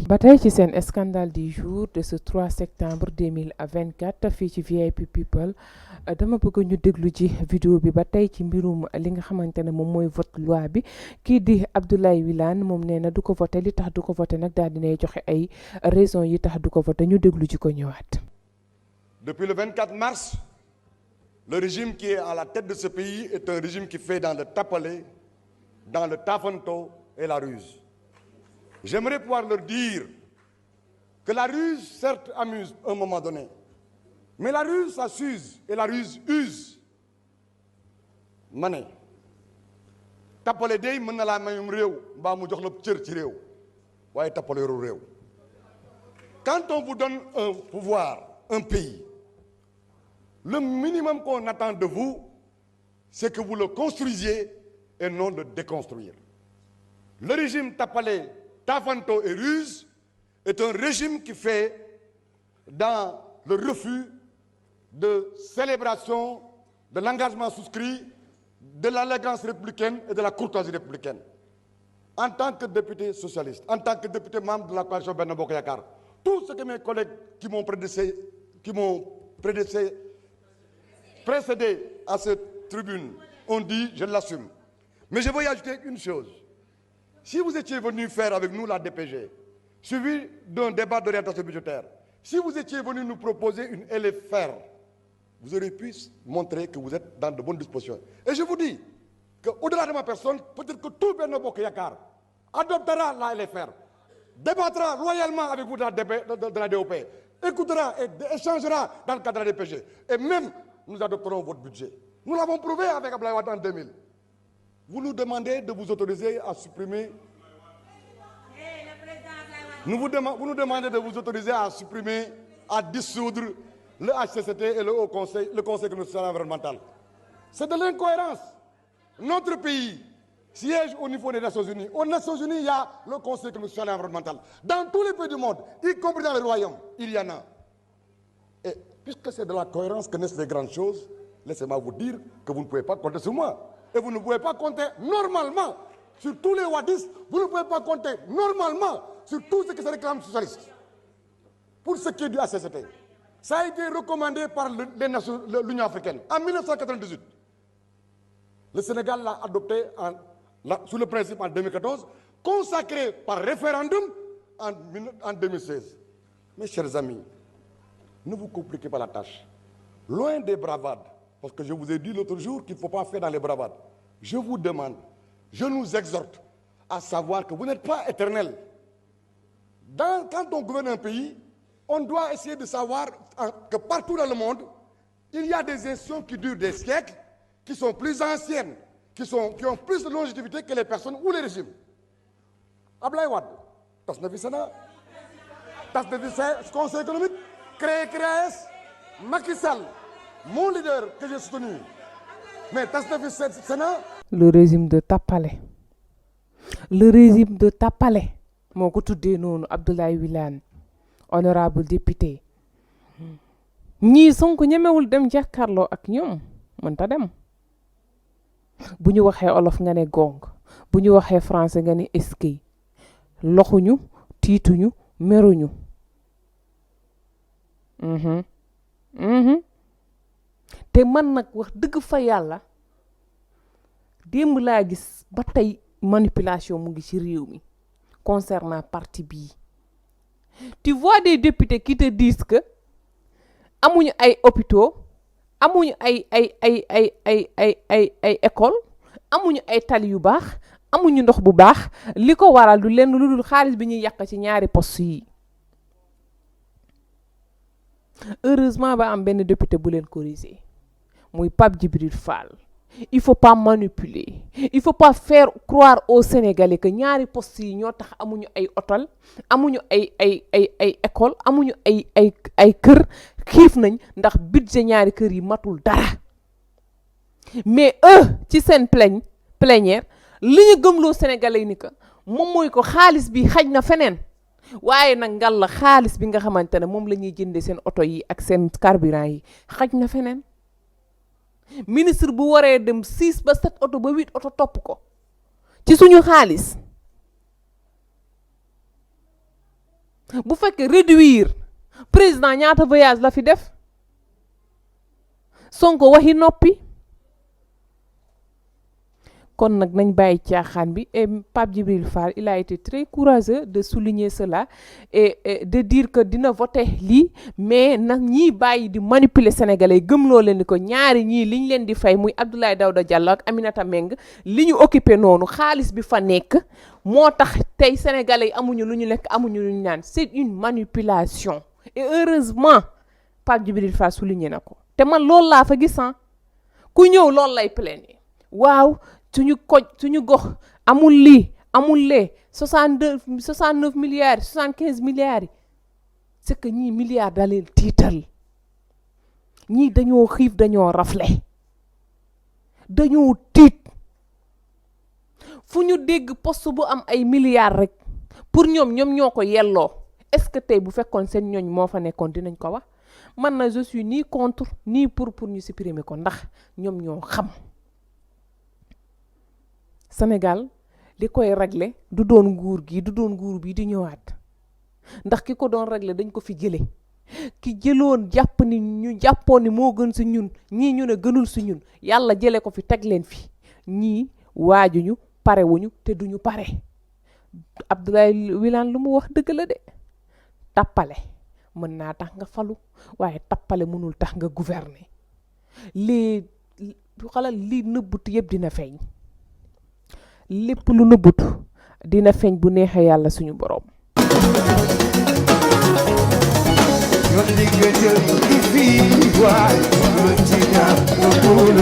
ba tey ci seen scandale du jour de ce 3 septembre 2024 fii ci VIP People dama bëgg ñu déglu ci vidéo bi ba tey ci mbirum li nga xamante ne moom mooy vote loi bi kii di Abdoulaye Wilane moom nee na du ko voté li tax du ko voté nag daal dinay joxe ay raison yi tax du ko voté ñu déglu ci ko ñëwaat. Depuis le 24 mars, le régime qui est à la tête de ce pays est un régime qui fait dans le tapalé, dans le tafanto et la ruse. J'aimerais pouvoir leur dire que la ruse, certes, amuse à un moment donné, mais la ruse, ça s'use et la ruse use. ma ne tappale day mën na laa mayum réew mbaa mu jox la cër ci réew waaye tappale yoru réew. Quand on vous donne un pouvoir, un pays, le minimum qu'on attend de vous, c'est que vous le construisiez et non de déconstruire. Le régime tappale, tafanto et ruse est un régime qui fait dans le refus de célébration de l'engagement souscrit, de l'élégance républicaine et de la courtoisie républicaine. En tant que député socialiste, en tant que député membre de la coalition Benno Bokk Yakaar, tout ce que mes collègues qui m'ont précédé à cette tribune ont dit, je l'assume. Mais je veux y ajouter une chose. Si vous étiez venu faire avec nous la DPG, suivi d'un débat d'orientation budgétaire, si vous étiez venu nous proposer une LFR, vous auriez pu montrer que vous êtes dans de bonnes dispositions. Et je vous dis qu'au-delà de ma personne, peut-être que tout Benno Bokk Yakaar adoptera la LFR, débattra loyalement avec vous de la DOP, écoutera et échangera dans le cadre de la DPG. Et même, nous adopterons votre budget. Nous l'avons prouvé avec Abdoulaye Wade en 2000. Vous nous demandez de vous autoriser à supprimer... Vous nous demandez de vous autoriser à supprimer, à dissoudre le HCCT et le Conseil constitutionnel environnemental. C'est de l'incohérence. Notre pays siège au niveau des Nations Unies. Aux Nations Unies, il y a le Conseil constitutionnel environnemental. Dans tous les pays du monde, y compris dans les royaumes, il y en a. Et puisque c'est de la cohérence que naissent les grandes choses, laissez-moi vous dire que vous ne pouvez pas compter sur moi. Et vous ne pouvez pas compter normalement sur tous les wadistes. Vous ne pouvez pas compter normalement sur tout ce qui se réclame socialiste. Pour ce qui est du HCCT, ça a été recommandé par l'Union africaine en 1998. Le Sénégal l'a adopté sous le principe en 2014, consacré par référendum en 2016. Mes chers amis, ne vous compliquez pas la tâche. Loin des bravades, parce que je vous ai dit l'autre jour qu'il ne faut pas faire dans les bravades. Je vous demande, je nous exhorte à savoir que vous n'êtes pas éternel. Quand on gouverne un pays, on doit essayer de savoir que partout dans le monde, il y a des institutions qui durent des siècles, qui sont plus anciennes, qui ont plus de longévité que les personnes ou les régimes. Abdoulaye Wade, tas na fi Sénat, tas na fi Conseil économique, créé CREAES, Macky Sall, mon leader que j'ai soutenu, mais tas na fi Sénat. Le régime de Tapale. Le régime de Tapale moo ko tuddee noonu Abdoulaye Wilane, honorable député. ñii Sonko ñemewul dem jàkkaarloo ak ñoom mënta dem. bu ñu waxee olof nga ne gong, bu ñu waxee français nga ne eskay, loxuñu, tiituñu, meruñu. te man nag wax dëgg fa yàlla démb laa gis ba tey manipulation mu ngi ci réew mi concernant parti bii. Tu vois des députés qui te disent que amuñu ay hôpitaux, amuñu ay école, amuñu ay tali yu baax, amuñu ndox bu baax, li ko waral du lenn lu dul xaalis bi ñuy yàq ci ñaari poste yi. Heureusement ba am benn député bu leen corriger muy Pape Djibril Fall. Il faut pas manipuler, il faut pas faire croire aux Sénégalais que ñaari poste yi ñoo tax amuñu ay hôtel, amuñu ay école, amuñu ay kër, xiif nañ ndax budget ñaari kër yi matul dara. Mais ci seen plénière li ñu gëmloo Sénégalais ni que moom mooy ko xaalis bi xaj na feneen, waaye nag ngal la xaalis bi nga xamante ne moom la ñuy jëndee seen oto yi ak seen carburant yi xaj na feneen. Ministre bu waree dem 6 ba 7 oto ba 8 oto topp ko ci suñu xaalis bu fekkee réduire président ñaata voyage la fi def Sonko waxi noppi kon nag nañ bàyyi caaxaan bi et Pape Djibril Fall il a été très courageux de souligner cela et de dire que dina voter lii mais nag ñii bàyyi di manipuler sénégalais gëmloo leen ni ko ñaari ñii liñ leen di fay muy Abdoulaye Daouda Diallo ak Aminata Mbengue li ñu occupé noonu xaalis bi fa nekk moo tax tey sénégalais yi amuñu lu ñu lekk amuñu lu ñu naan c'est une manipulation et heureusement Pape Djibril Fall souligné na ko te man loolu laa fa gis ku ñëw loolu lay plaigner waaw suñu gox amul lii amul lee 69 milliards 75 milliards yi c'est que ñii milliards da leen tiital ñii dañoo xiif dañoo rafle dañoo tiit fu ñu dégg poste bu am ay milliards rek pour ñoom ñoo ko yelloo est-ce que tey bu fekkoon seen ñooñ moo fa nekkoon dinañ ko wax man na je suis ni contre ni pour ñu supprimer ko ndax ñoom ñoo xam Sénégal li koy régler du doon nguur gi du doon nguur bi di ñëwaat ndax ki ko doon régler dañ ko fi jële ki jëloon jàpp ni ñu jàppoon ni moo gën si ñun ñii ñu ne gënul si ñun yàlla jële ko fi teg leen fi ñii waajuñu parewuñu te duñu pare Abdoulaye Wilane lu mu wax dëgg la de tappale mën naa tax nga falu waaye tappale mënul tax nga gouverner lii xalal lii nëbbutu yëpp dina feeñ lépp lu nëbbutu dina feeñ bu neexee yàlla suñu borom.